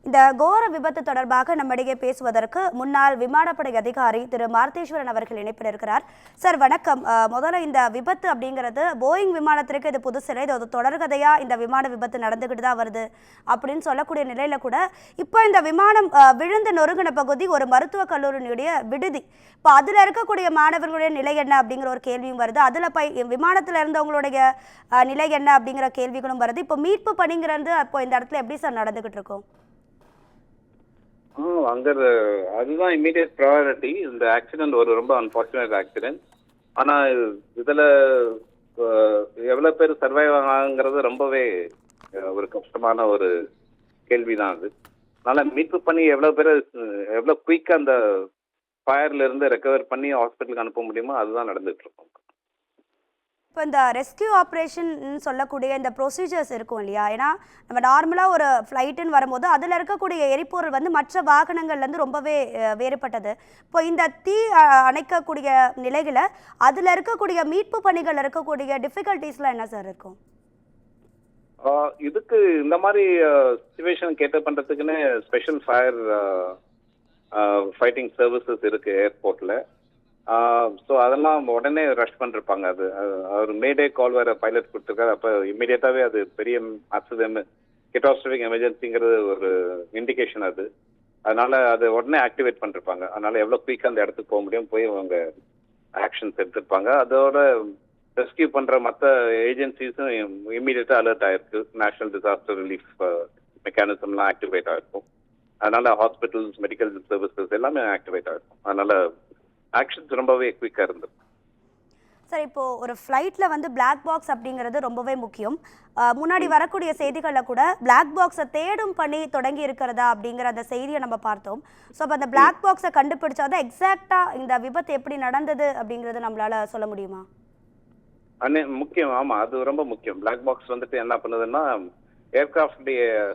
இந்த கோர விபத்து தொடர்பாக நம்மிடையே பேசுவதற்கு முன்னாள் விமானப்படை அதிகாரி திரு மார்த்தேஸ்வரன் அவர்கள் இணைப்பில் இருக்கிறார். சார் வணக்கம். முதல்ல இந்த விபத்து அப்படிங்கிறது போயிங் விமானத்திற்கு இது புதுசில்லை, இது ஒரு தொடர்கதையா இந்த விமான விபத்து நடந்துகிட்டு தான் வருது அப்படின்னு சொல்லக்கூடிய நிலையில கூட இப்போ இந்த விமானம் விழுந்து நொறுங்கின பகுதி ஒரு மருத்துவக் கல்லூரியினுடைய விடுதி. இப்போ அதில் இருக்கக்கூடிய மாணவர்களுடைய நிலை என்ன அப்படிங்கிற ஒரு கேள்வியும் வருது. அதில் விமானத்தில் இருந்தவங்களுடைய நிலை என்ன அப்படிங்கிற கேள்விகளும் வருது. இப்போ மீட்பு பணிங்கிறது அப்போ இந்த இடத்துல எப்படி சார் நடந்துகிட்டு இருக்கும்? அங்க அதுதான் இமீடியட் ப்ரையாரிட்டி. இந்த ஆக்சிடென்ட் ஒரு ரொம்ப அன்பார்ச்சுனேட் ஆக்சிடென்ட். ஆனா இதுல எவ்வளவு பேர் சர்வைவ் ஆகுங்கிறது ரொம்பவே ஒரு கஷ்டமான ஒரு கேள்விதான் அது. அதனால மீட்பு பண்ணி எவ்வளவு குயிக்கா அந்த ஃபயர்ல இருந்து ரெக்கவர் பண்ணி ஹாஸ்பிட்டலுக்கு அனுப்ப முடியுமோ அதுதான் நடந்துட்டு இருக்கும். இப்போ இந்த ரெஸ்கியூ ஆப்ரேஷன் சொல்லக்கூடிய இந்த ப்ரொசீஜர்ஸ் இருக்கும் இல்லையா? ஏன்னா நம்ம நார்மலாக ஒரு ஃப்ளைட்டுன்னு வரும்போது அதில் இருக்கக்கூடிய எரிபொருள் வந்து மற்ற வாகனங்கள்லேருந்து ரொம்பவே வேறுபட்டது. இப்போ இந்த தீ அணைக்கக்கூடிய நிலையில் அதில் இருக்கக்கூடிய மீட்பு பணிகள் இருக்கக்கூடிய டிஃபிகல்ட்டிஸ்லாம் என்ன சார் இருக்கும்? இதுக்கு இந்த மாதிரி சிச்சுவேஷன் கேட்டர் பண்ணுறதுக்குன்னு ஸ்பெஷல் ஃபயர் ஃபைட்டிங் சர்வீசஸ் இருக்கு ஏர்போர்ட்டில். ஸோ அதெல்லாம் உடனே ரஷ் பண்ணிருப்பாங்க. அது அவர் மேடே கால் வேற பைலட் கொடுத்துருக்காரு. அப்போ இம்மிடியட்டாவே அது பெரிய கெட்டாஸ்ட்ரோபிக் எமர்ஜென்சிங்கிறது ஒரு இண்டிகேஷன் அது. அதனால அது உடனே ஆக்டிவேட் பண்ணிருப்பாங்க. அதனால எவ்வளோ குயிக்காக அந்த இடத்துக்கு போக முடியும் போய் அவங்க ஆக்ஷன்ஸ் எடுத்திருப்பாங்க. அதோட ரெஸ்கியூ பண்ற மற்ற ஏஜென்சிஸும் இம்மிடியட்டா அலர்ட் ஆயிருக்கு. நேஷனல் டிசாஸ்டர் ரிலீஃப் மெக்கானிசம்லாம் ஆக்டிவேட் ஆயிருக்கும். அதனால ஹாஸ்பிட்டல்ஸ், மெடிக்கல் சர்வீசஸ் எல்லாமே ஆக்டிவேட் ஆயிருக்கும். அதனால ஆக்ஷன்ஸ் ரொம்பவே குயிக்காக இருந்தது. சார், இப்போ ஒரு ஃப்ளைட்டில் வந்து பிளாக் பாக்ஸ் அப்படிங்கிறது ரொம்பவே முக்கியம். முன்னாடி வரக்கூடிய செய்திகளில் கூட பிளாக் பாக்ஸை தேடும் பணி தொடங்கி இருக்கிறதா அப்படிங்கிற அந்த செய்தியை நம்ம பார்த்தோம். ஸோ அப்போ அந்த பிளாக் பாக்ஸை கண்டுபிடிச்சாதான் எக்ஸாக்டாக இந்த விபத்து எப்படி நடந்தது அப்படிங்கிறது நம்மளால சொல்ல முடியுமா? முக்கியம். ஆமாம், அது ரொம்ப முக்கியம். பிளாக் பாக்ஸ் வந்துட்டு என்ன பண்ணுதுன்னா ஏர்கிராஃப்ட்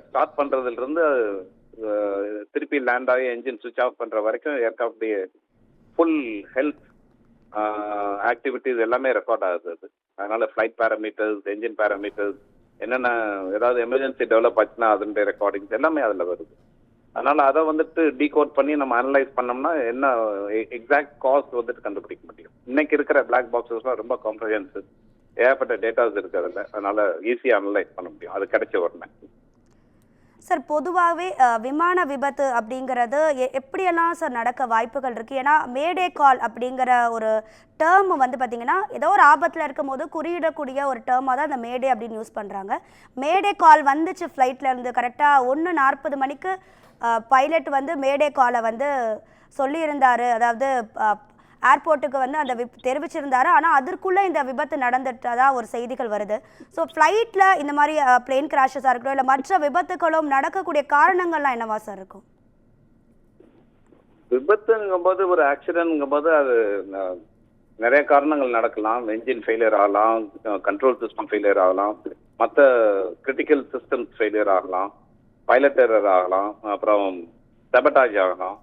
ஸ்டார்ட் பண்ணுறதுல இருந்து திருப்பி லேண்ட் ஆகி என்ஜின் சுவிட்ச் ஆஃப் பண்ணுற வரைக்கும் ஏர்கிராஃப்ட் ஃபுல் ஹெல்த் ஆக்டிவிட்டிஸ் எல்லாமே ரெக்கார்ட் ஆகுது அது. அதனால ஃப்ளைட் பேராமீட்டர்ஸ், என்ஜின் பேராமீட்டர்ஸ், என்னென்ன ஏதாவது எமர்ஜென்சி டெவலப் ஆச்சுன்னா அதனுடைய ரெக்கார்டிங்ஸ் எல்லாமே அதில் வருது. அதனால அதை வந்துட்டு டீகோட் பண்ணி நம்ம அனலைஸ் பண்ணோம்னா என்ன எக்ஸாக்ட் காஸ்ட் வந்துட்டு கண்டுபிடிக்க முடியும். இன்னைக்கு இருக்கிற பிளாக் பாக்ஸஸ்லாம் ரொம்ப காம்ப்ரஹென்சிவ், ஏகப்பட்ட டேட்டாஸ் இருக்கு அதில். அதனால ஈஸியாக அனலைஸ் பண்ண முடியும் அது கிடைச்ச உடனே. சார், பொதுவாகவே விமான விபத்து அப்படிங்கிறது எப்படியெல்லாம் சார் நடக்க வாய்ப்புகள் இருக்குது? ஏன்னா மேடே கால் அப்படிங்கிற ஒரு டேர்ம் வந்து பார்த்திங்கன்னா ஏதோ ஒரு ஆபத்தில் இருக்கும் போது குறியிடக்கூடிய ஒரு டேர்மாக தான் அந்த மேடே அப்படின்னு யூஸ் பண்ணுறாங்க. மேடே கால் வந்துச்சு ஃப்ளைட்லேருந்து கரெக்டாக 1:40 மணிக்கு பைலட் வந்து மேடே காலை வந்து சொல்லியிருந்தார், அதாவது ஏர்போர்ட்டுக்கு வந்து அந்த தெரிவிச்சிருந்தாரு. ஆனால் அதற்குள்ளே இந்த விபத்து நடந்துட்டதா ஒரு செய்திகள் வருது. ஸோ ஃப்ளைட்டில் இந்த மாதிரி பிளேன் கிராஷஸாக இருக்கட்டும் இல்லை மற்ற விபத்துகளும் நடக்கக்கூடிய காரணங்கள்லாம் என்னவா சார் இருக்கும்? விபத்துங்கும் போது, ஒரு ஆக்சிடென்ட்ங்கும் போது அது நிறைய காரணங்கள் நடக்கலாம். என்ஜின் ஃபெயிலியர் ஆகலாம், கண்ட்ரோல் சிஸ்டம் ஃபெயிலியர் ஆகலாம், மற்ற கிரிட்டிக்கல் சிஸ்டம்ஸ் ஃபெயிலியர் ஆகலாம், பைலட் எரர் ஆகலாம், அப்புறம் சபட்டாஜ் ஆகலாம்.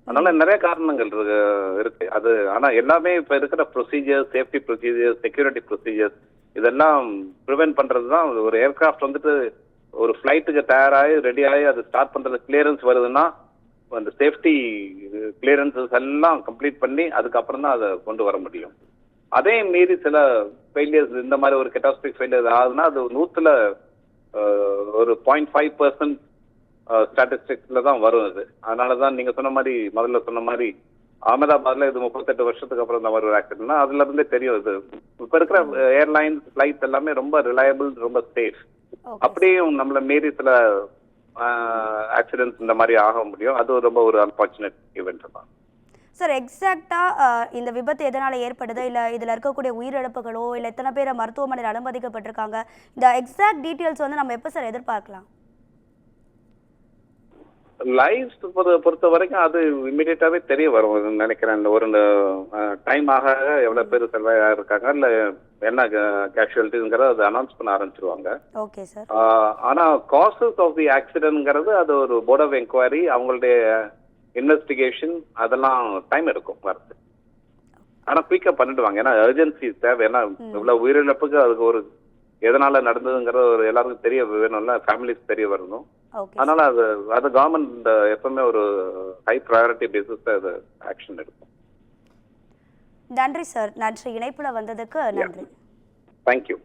அதனால நிறைய காரணங்கள் இருக்கு அது. ஆனா எல்லாமே இப்ப இருக்கிற procedure, safety procedure, security procedure இதெல்லாம் ப்ரிவென்ட் பண்றது தான். ஒரு ஏர்கிராஃப்ட் வந்துட்டு ஒரு ஃபிளைட்டுக்கு தயாராகி ரெடி ஆகி அது ஸ்டார்ட் பண்றது கிளியரன்ஸ் வருதுன்னா அந்த சேஃப்டி கிளியரன்சஸ் எல்லாம் கம்ப்ளீட் பண்ணி அதுக்கப்புறம் தான் அதை கொண்டு வர முடியும். அதே மீறி சில ஃபெயிலியர்ஸ், இந்த மாதிரி ஒரு கெட்டாஸ்ட்ரிக் ஃபெயிலியர் ஆகுதுன்னா அது 100ல ஒரு 0.5% ஸ்டாட்டிஸ்டிக்ஸ்ல தான் வரும் அது. அதனாலதான் நீங்க சொன்ன மாதிரி, முதல்ல சொன்ன மாதிரி அகமதாபாத்ல இது 38 வருஷத்துக்கு அப்புறம் தான் ஒரு ஆக்சிடென்ட்னா அதுல இருந்தே தெரியும். இது இப்ப இருக்கிற ஏர்லைன்ஸ் ஃபிளைட்ஸ் எல்லாமே ரொம்ப ரிலையபிள், ரொம்ப சேஃப். அப்படியும் நம்மள மீறி சில ஆக்சிடென்ட்ஸ் இந்த மாதிரி ஆக முடியும். அது ரொம்ப ஒரு அன்பார்ச்சுனேட் ஈவெண்ட் தான். சார், எக்ஸாக்டாக இந்த விபத்து எதனால் ஏற்படுது, இல்லை இதில் இருக்கக்கூடிய உயிரிழப்புகளோ இல்லை எத்தனை பேர் மருத்துவமனையில் அனுமதிக்கப்பட்டிருக்காங்க, இந்த எக்ஸாக்ட் டீட்டெயில்ஸ் வந்து நம்ம எப்போ சார் எதிர்பார்க்கலாம்? லைவ்ஸ் பொறுத்த வரைக்கும் அது இம்மிடியட்டாவே தெரிய வரும் நினைக்கிறேன். ஒரு டைம் ஆக எவ்வளவு பேர் சர்வைவ் ஆயிருக்காங்க இல்ல என்ன கேஷுவாலிட்டிங்கிறத அது அனௌன்ஸ் பண்ண ஆரம்பிச்சிருவாங்க. Okay sir. ஆனா காசஸ் ஆஃப் தி ஆக்சிடென்ட்ங்கிறது அது ஒரு போர்ட் ஆஃப் என்கொயரி, அவங்களுடைய இன்வெஸ்டிகேஷன் அதெல்லாம் டைம் எடுக்கும் வரது. ஆனா குயிக்கா பண்ணிடுவாங்க. ஏன்னா அர்ஜென்சி தேவை. ஏன்னா இவ்வளவு உயிரிழப்புக்கு அதுக்கு ஒரு எதனால நடந்ததுங்கிற ஒரு எல்லாருக்கும் தெரிய வேணும்ல, ஃபேமிலிஸ் தெரிய வரணும். ஓகே அதனால அது கவர்மெண்ட் எப்பவுமே ஒரு ஹை ப்ரையாரிட்டி பேசிஸ் அது ஆக்ஷன் எடுக்கும். நன்றி சார், நன்றி இணைப்புல வந்ததுக்கு நன்றி. தேங்க்யூ.